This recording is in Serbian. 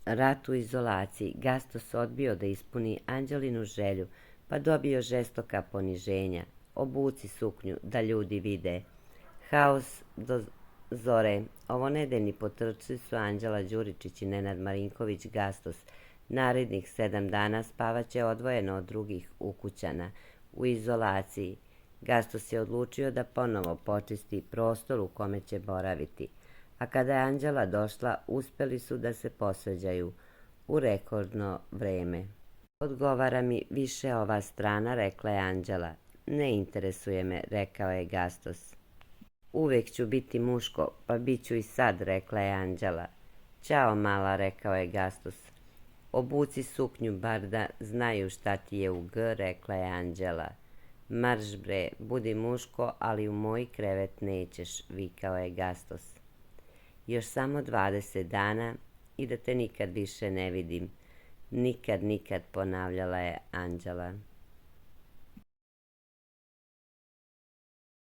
rat u izolaciji, Gastos odbio da ispuni Anđelinu želju, pa dobio žestoka poniženja. Obuci suknju, da ljudi vide. Haos do zore. Ovo nedeljni potrčci su Anđela Đuričić i Nenad Marinković Gastos. Narednih 7 dana spavaće odvojeno od drugih ukućana, u izolaciji. Gastos je odlučio da ponovo počisti prostor u kome će boraviti, a kada je Anđela došla, uspeli su da se posveđaju u rekordno vreme. Odgovara mi više ova strana, rekla je Anđela. Ne interesuje me, rekao je Gastos. Uvek ću biti muško, pa bit ću i sad, rekla je Anđela. Ćao, mala, rekao je Gastos. Obuci suknju, bar da znaju šta ti je u G, rekla je Anđela. Marš bre, budi muško, ali u moj krevet nećeš, vikao je Gastos. Još samo 20 dana i da te nikad više ne vidim. Nikad, nikad, ponavljala je Anđela.